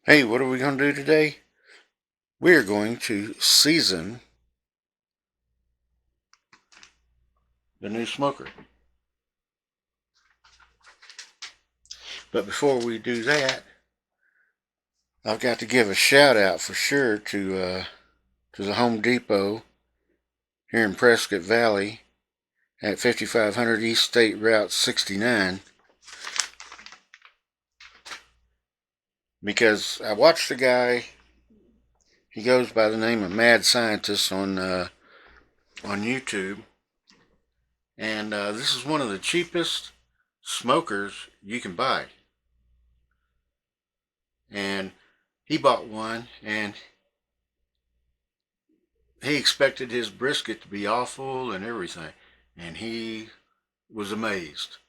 Hey, what are we going to do today? We're going to season the new smoker. But before we do that, I've got to give a shout out for sure to the Home Depot here in Prescott Valley at 5500 East State Route 69, because I watched a guy. He goes by the name of Mad Scientist on YouTube, and this is one of the cheapest smokers you can buy. And he bought one, and he expected his brisket to be awful and everything, and he was amazed.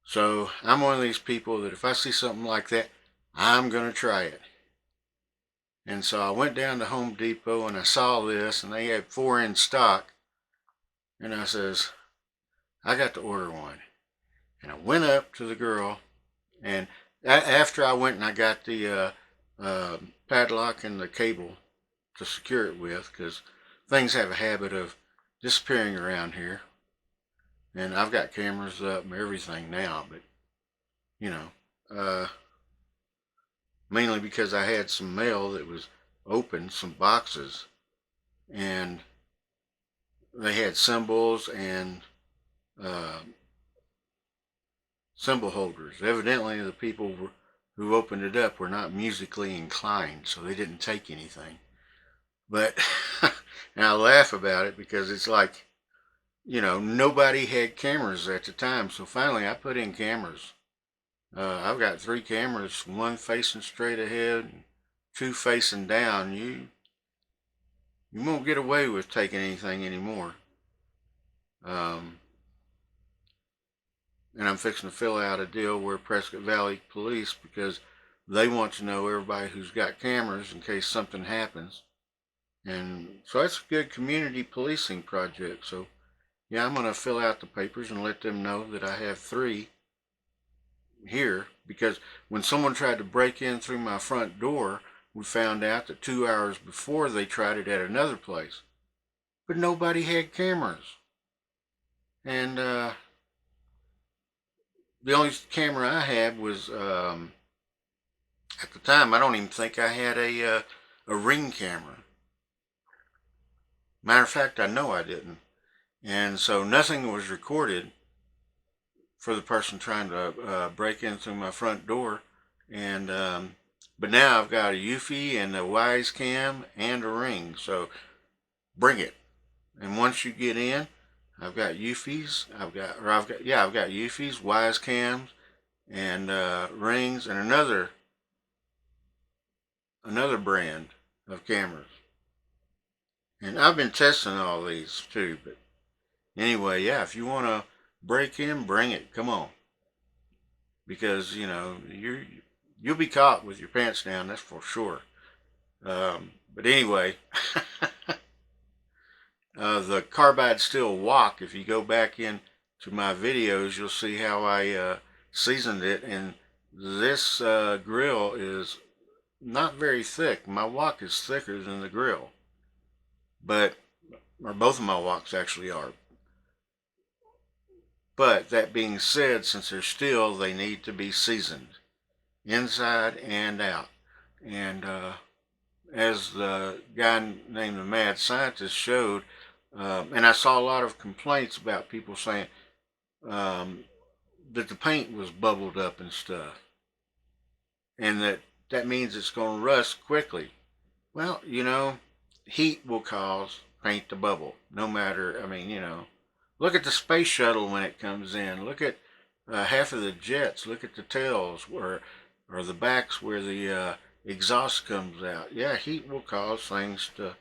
So I'm one of these people that if I see something like that, I'm going to try it. And so I went down to Home Depot and I saw this, and they had 4 in stock, and I says, I got to order one. And I went up to the girl, and after I went and I got the padlock and the cable to secure it with, because things have a habit of disappearing around here. And I've got cameras up and everything now, but you know, mainly because I had some mail that was open, some boxes, and they had symbols and uh, symbol holders. Evidently, the people who opened it up were not musically inclined, so they didn't take anything. But and I laugh about it because it's like, nobody had cameras at the time. So finally, I put in cameras. I've got 3 cameras, 1 facing straight ahead, and 2 facing down. You won't get away with taking anything anymore. And I'm fixing to fill out a deal with Prescott Valley Police because they want to know everybody who's got cameras in case something happens. And so that's a good community policing project. So yeah, I'm going to fill out the papers and let them know that I have 3 here, because when someone tried to break in through my front door, we found out that 2 hours before they tried it at another place. But nobody had cameras. And the only camera I had was, at the time, I don't even think I had a Ring camera. Matter of fact, I know I didn't. And so nothing was recorded for the person trying to break in through my front door. And but now I've got a Eufy and a Wise Cam and a Ring. So bring it. And once you get in, I've got Eufys. I've got Eufys, Wise Cams, and Rings, and another brand of cameras. And I've been testing all these too. But anyway, yeah, if you want to break in, bring it. Come on, because you'll be caught with your pants down. That's for sure. But anyway, the carbide steel wok. If you go back into my videos, you'll see how I seasoned it. And this grill is not very thick. My wok is thicker than the grill, or both of my woks actually are. But that being said, since they're steel, they need to be seasoned inside and out. And as the guy named the Mad Scientist showed, and I saw a lot of complaints about people saying that the paint was bubbled up and stuff, and that means it's going to rust quickly. Well, heat will cause paint to bubble, no matter. I mean, look at the space shuttle when it comes in. Look at half of the jets. Look at the tails or the backs where the exhaust comes out. Yeah, heat will cause things to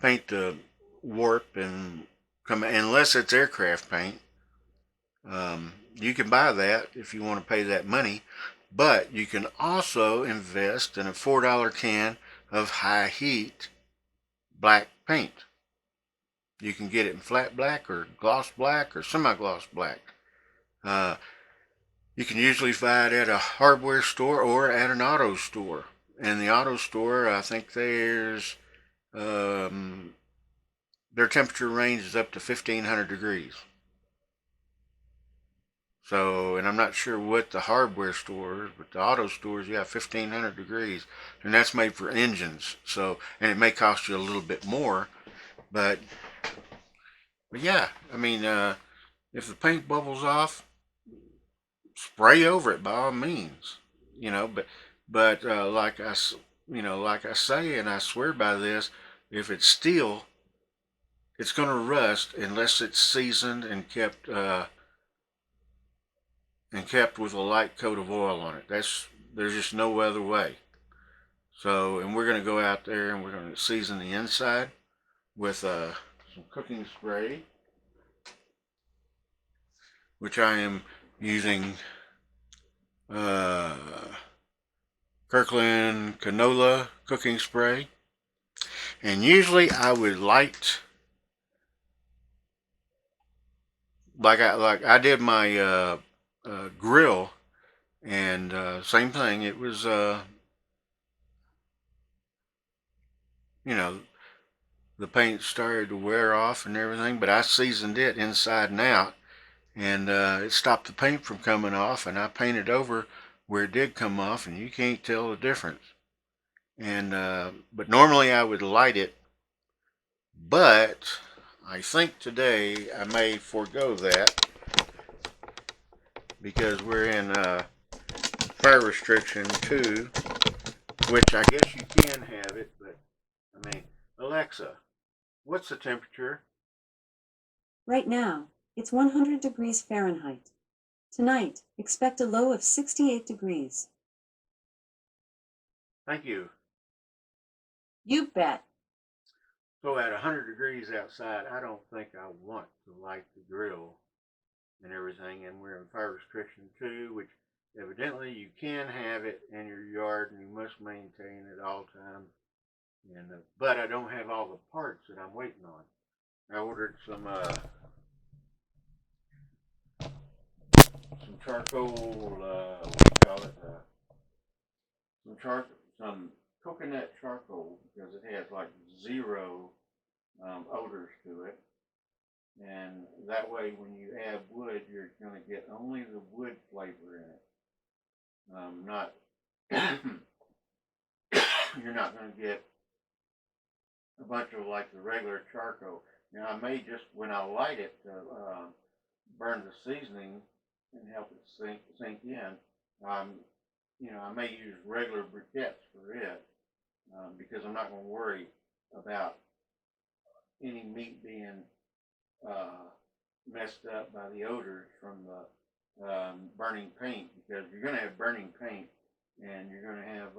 paint to warp and come, unless it's aircraft paint. You can buy that if you want to pay that money, but you can also invest in a $4 can of high heat black paint. You can get it in flat black or gloss black or semi-gloss black. You can usually buy it at a hardware store or at an auto store. And the auto store, I think um, their temperature range is up to 1500 degrees. So, and I'm not sure what the hardware stores, but the auto stores, yeah, 1500 degrees. And that's made for engines. So, and it may cost you a little bit more, but, but yeah, I mean, if the paint bubbles off, spray over it by all means, you know, but like I say, and I swear by this, if it's steel, it's going to rust unless it's seasoned and kept with a light coat of oil on it. There's just no other way. So, and we're going to go out there and we're going to season the inside with some cooking spray, which I am using uh, Kirkland canola cooking spray. And usually I would light like I did my grill, and same thing. It was you know, the paint started to wear off and everything, but I seasoned it inside and out, and it stopped the paint from coming off. And I painted over where it did come off, and you can't tell the difference. And but normally I would light it, but I think today I may forego that because we're in fire restriction 2, which I guess you can have it, but I mean, Alexa, what's the temperature? Right now, it's 100 degrees Fahrenheit. Tonight, expect a low of 68 degrees. Thank you. You bet. So at 100 degrees outside, I don't think I want to light the grill and everything, and we're in fire restriction 2, which evidently you can have it in your yard and you must maintain at all times. And but I don't have all the parts that I'm waiting on. I ordered some charcoal, what do you call it? Some coconut charcoal, because it has like zero odors to it, and that way when you add wood, you're going to get only the wood flavor in it. Not You're not going to get a bunch of like the regular charcoal. Now I may just when I light it burn the seasoning and help it sink in. Um, I may use regular briquettes for it because I'm not going to worry about any meat being uh, messed up by the odors from the burning paint, because you're going to have burning paint and you're going to have,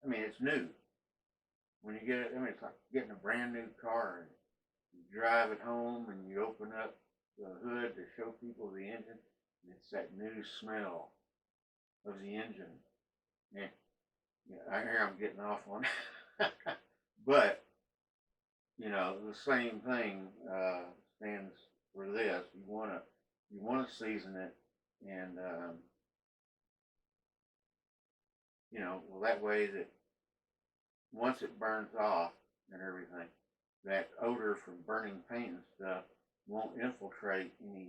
I mean, it's new. When you get it, I mean, it's like getting a brand new car and you drive it home and you open up the hood to show people the engine, and it's that new smell of the engine. Yeah, I hear I'm getting off on it. But, the same thing stands for this. You want to season it, and well, that way that once it burns off and everything, that odor from burning paint and stuff won't infiltrate any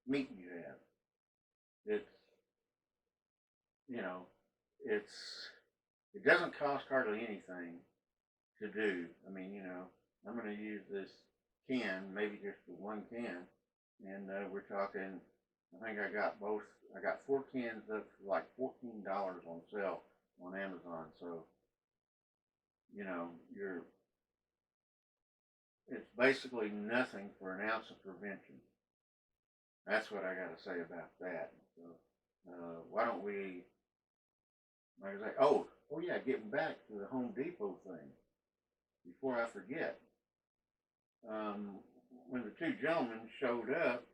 meat you have. It's you know, it's it doesn't cost hardly anything to do. I mean, I'm going to use this can, maybe just the one can, and we're talking. I think I got both. I got 4 cans up for like $14 on sale on Amazon. So you're it's basically nothing for an ounce of prevention. That's what I got to say about that. So why don't we, like I say, oh yeah, getting back to the Home Depot thing before I forget. Um, when the two gentlemen showed up,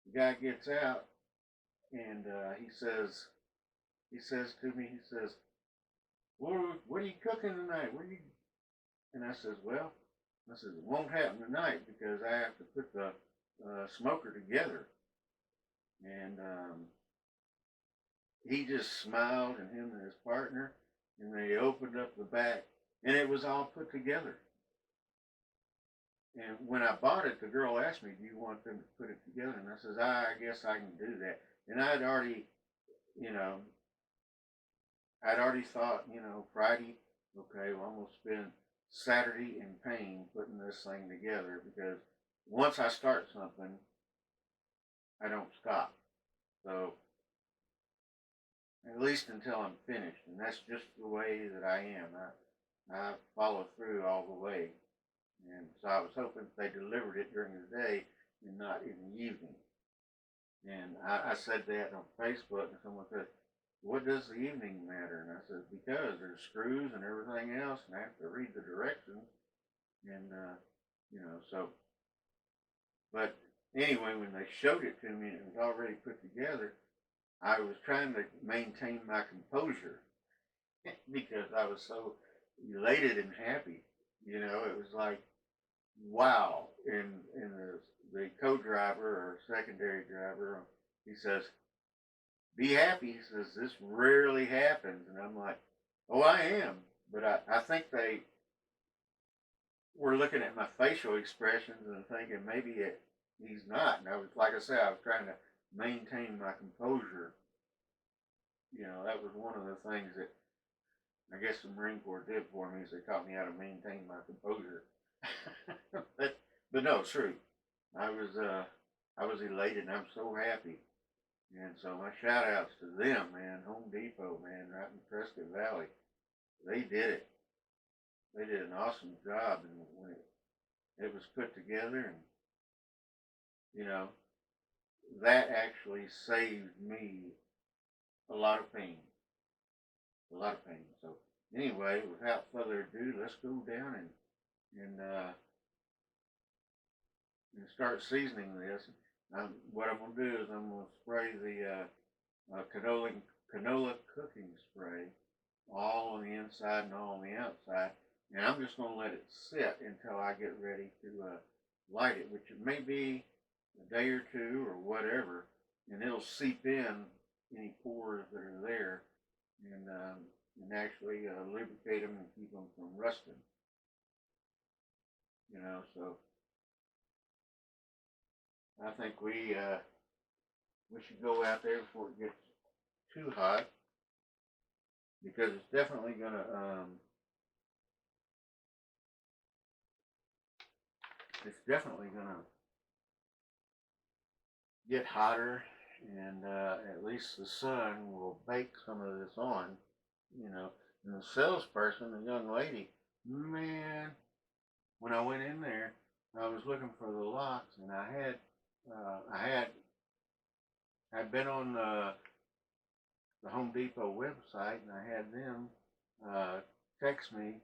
the guy gets out and he says to me, he says, what are you cooking tonight? And I says, well, I says, it won't happen tonight because I have to put the smoker together. And he just smiled, and him and his partner, and they opened up the back, and it was all put together. And when I bought it, the girl asked me, "Do you want them to put it together?" And I says, "I guess I can do that." And I'd already, you know, I'd already thought, Friday, okay, well, I'm gonna spend Saturday in pain putting this thing together because once I start something, I don't stop. So at least until I'm finished, and that's just the way that I am. I follow through all the way, and so I was hoping they delivered it during the day and not in the evening. And I said that on Facebook, and someone said, "What does the evening matter?" And I said, "Because there's screws and everything else, and I have to read the directions." And so, but anyway, when they showed it to me and it was already put together, I was trying to maintain my composure because I was so elated and happy. It was like, wow. And the co-driver or secondary driver, he says, "Be happy." He says, "This rarely happens." And I'm like, "Oh, I am." But I think they were looking at my facial expressions and thinking maybe he's not. And I was, like I said, I was trying to maintain my composure. That was one of the things that I guess the Marine Corps did for me is they taught me how to maintain my composure. but no, true. I was elated and I'm so happy. And so my shout outs to them, man, Home Depot, man, right in Prescott Valley. They did it. They did an awesome job, and when it was put together, and you know, that actually saved me a lot of pain. A lot of pain. So anyway, without further ado, let's go down and start seasoning this. What I'm gonna do is I'm gonna spray the canola cooking spray all on the inside and all on the outside, and I'm just gonna let it sit until I get ready to light it, which it may be a day or two or whatever, and it'll seep in any pores that are there and actually lubricate them and keep them from rusting. So I think we should go out there before it gets too hot because it's definitely gonna get hotter, and at least the sun will bake some of this on, you know. And the salesperson, the young lady, man, when I went in there, I was looking for the locks, and I'd been on the Home Depot website, and I had them uh, text me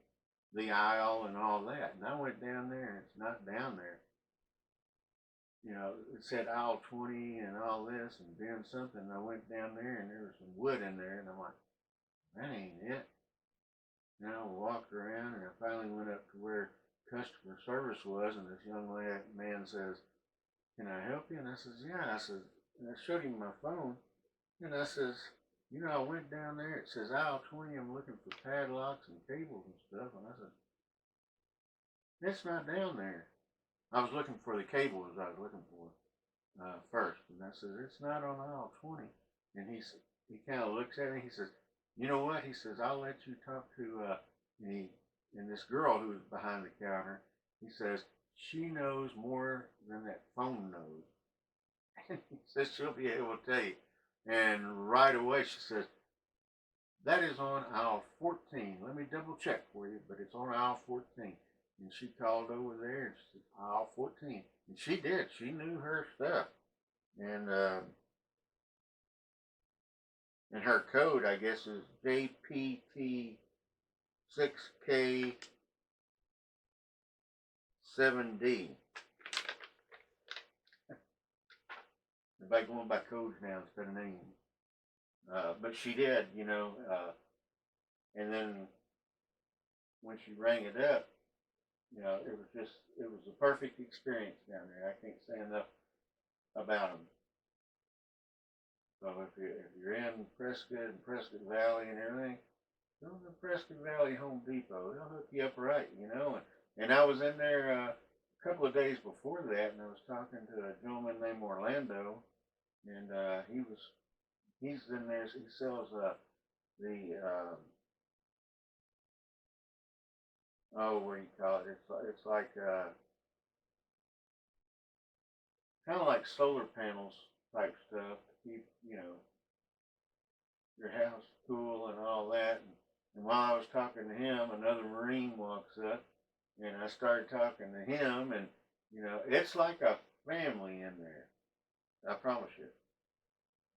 the aisle and all that, and I went down there, and it's not down there. It said aisle 20 and all this and then something. I went down there and there was some wood in there, and I'm like, that ain't it. And I walked around and I finally went up to where customer service was, and this young man says, "Can I help you?" And I says, "Yeah." I says, and I showed him my phone, and I says, I went down there. It says aisle 20. I'm looking for padlocks and cables and stuff, and I said, it's not down there. I was looking for the cables I was looking for. First, and I said, it's not on aisle 20. And he kind of looks at me. He says, "You know what?" He says, "I'll let you talk to and this girl who was behind the counter." He says, "She knows more than that phone knows." And he says she'll be able to tell you. And right away she says, "That is on aisle 14. Let me double check for you, but it's on aisle 14." And she called over there and she said, "Aisle 14." And she did. She knew her stuff. And her code, I guess, is JPT6K7D. Everybody going by codes now instead of names. But she did, and then when she rang it up, it was a perfect experience down there. I can't say enough about them. So if you're in Prescott and Prescott Valley and everything, go to the Prescott Valley Home Depot. They'll hook you up right, you know. And I was in there a couple of days before that, and I was talking to a gentleman named Orlando, and he's in there. He sells the what do you call it? It's like kind of like solar panels type stuff to keep your house cool and all that. And while I was talking to him, another Marine walks up, and I started talking to him, and it's like a family in there. I promise you.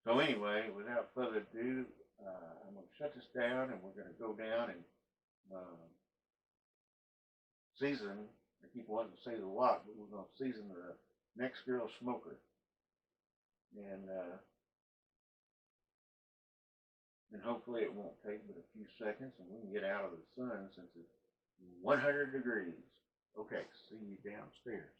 So anyway, without further ado, I'm going to shut this down, and we're going to go down and season. I keep wanting to say the what, but we're going to season the Nexgrill smoker, and hopefully it won't take but a few seconds, and we can get out of the sun since it's 100 degrees. Okay, see you downstairs.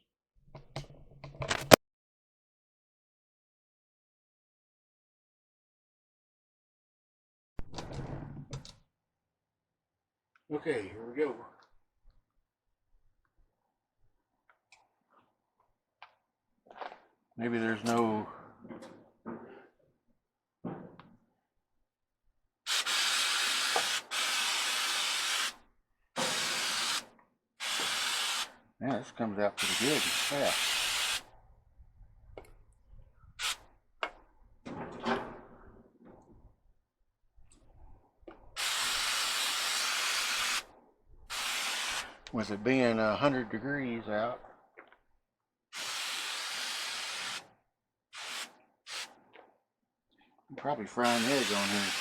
Okay, here we go. Maybe there's no yeah, this comes out pretty good and fast. With it being 100 degrees out, I'm probably frying an egg on here.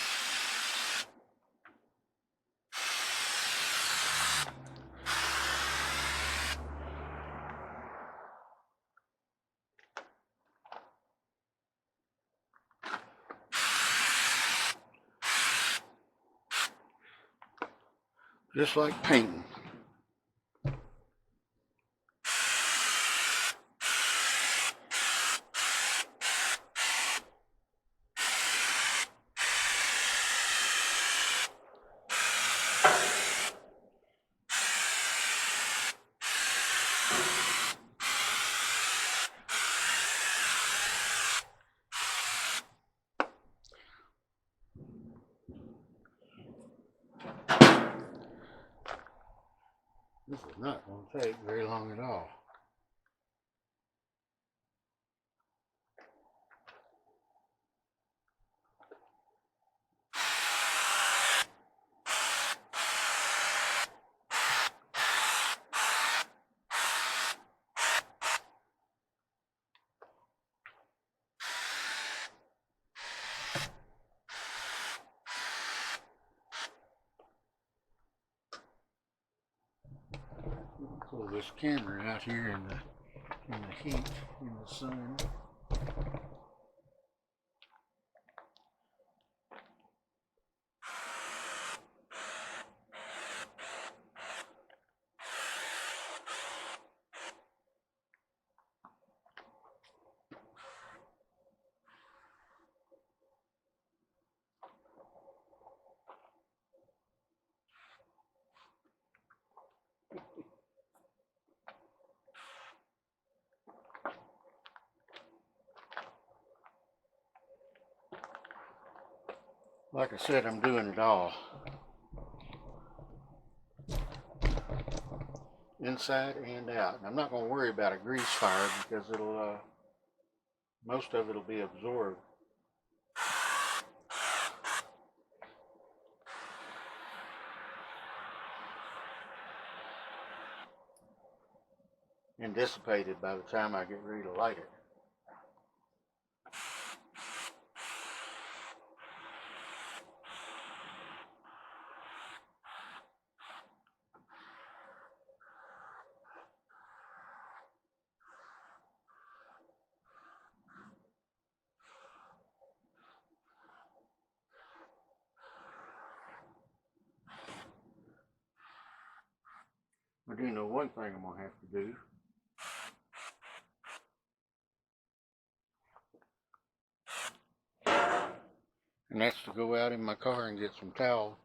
Just like painting. This is not going to take very long at all. Pull this camera out here in the heat, in the sun. Like I said, I'm doing it all. Inside and out. And I'm not going to worry about a grease fire because most of it will be absorbed. And dissipated by the time I get ready to light it. I do know one thing I'm going to have to do. And that's to go out in my car and get some towels.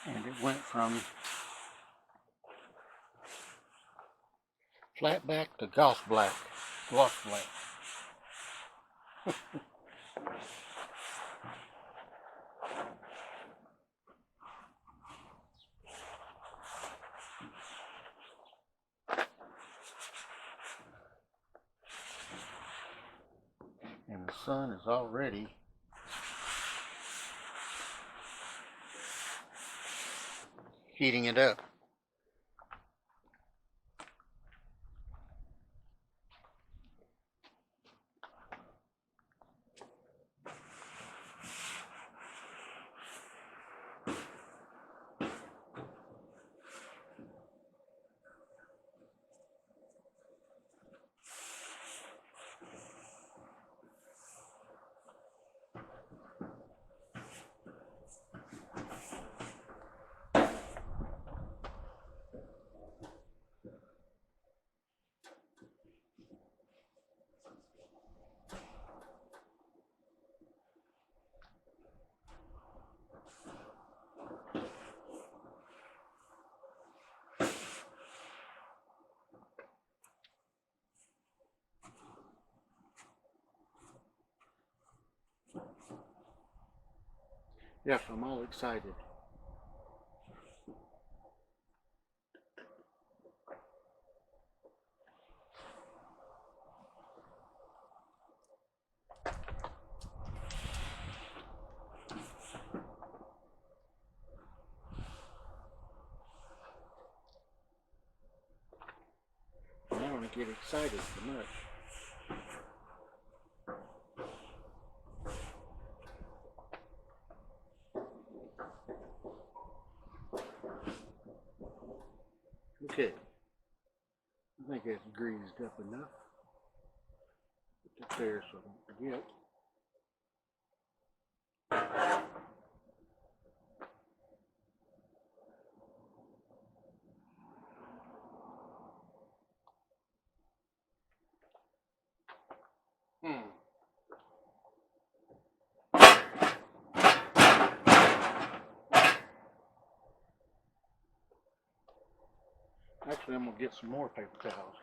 And it went from flat back to gloss black. And the sun is already heating it up. Yes, I'm all excited. I don't want to get excited too much. Okay, I think that's greased up enough. Put that there so I don't forget. Actually, I'm going to get some more paper towels.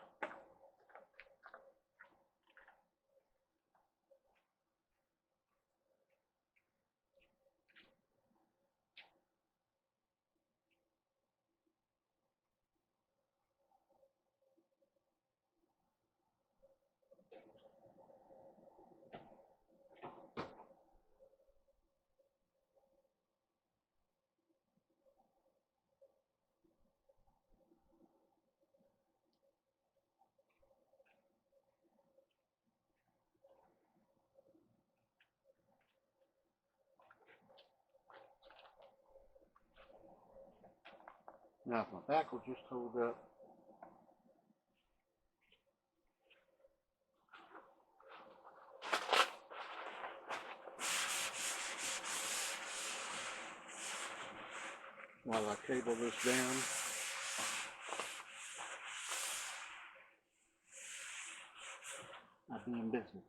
Now if my back will just hold up. While I cable this down. I'll be in business.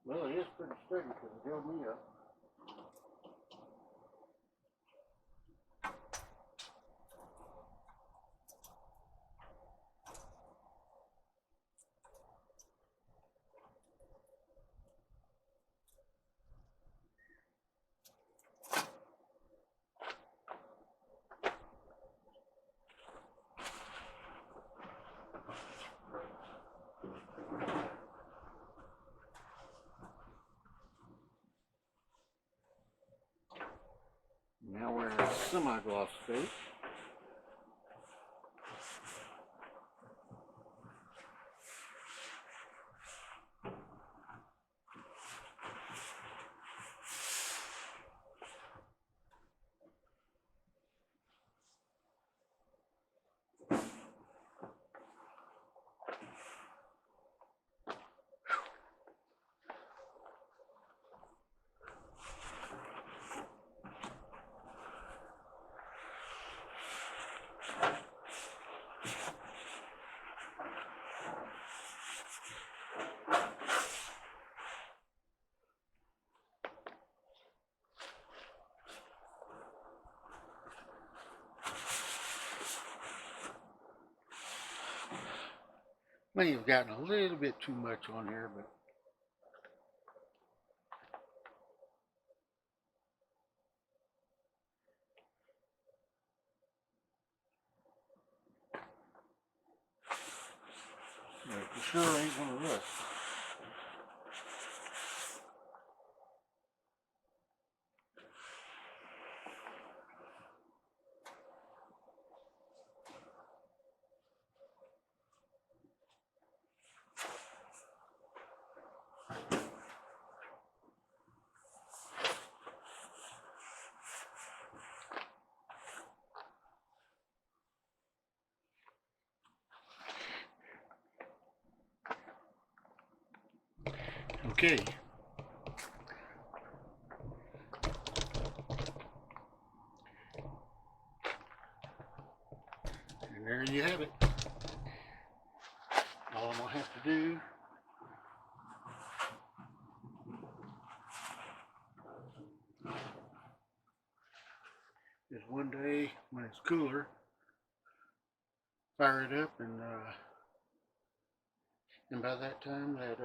Well, it is pretty sturdy because it held me up. Now we're in semi-gloss state. May have gotten a little bit too much on here, but for sure ain't gonna rust. Okay. And there you have it. All I'm gonna have to do is one day when it's cooler, fire it up, and by that time that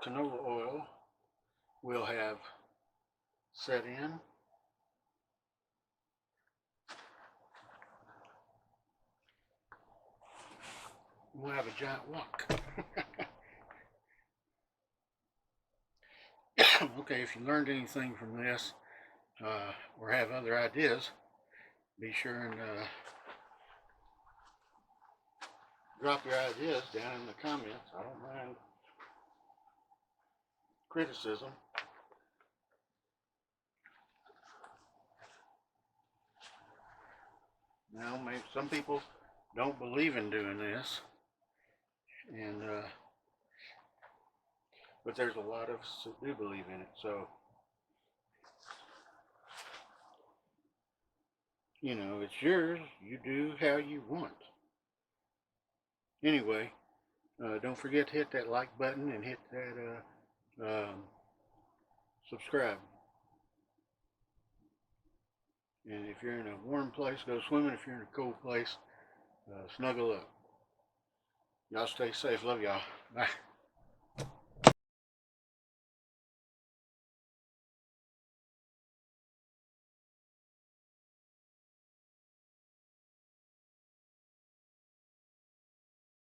canola oil will have set in. We'll have a giant wok. Okay, if you learned anything from this or have other ideas, be sure and drop your ideas down in the comments. I don't mind criticism. Now, maybe some people don't believe in doing this, and but there's a lot of us that do believe in it. So, you know, it's yours. You do how you want. Anyway, don't forget to hit that like button and hit that subscribe. And if you're in a warm place, go swimming. If you're in a cold place, snuggle up. Y'all stay safe. Love y'all. Bye.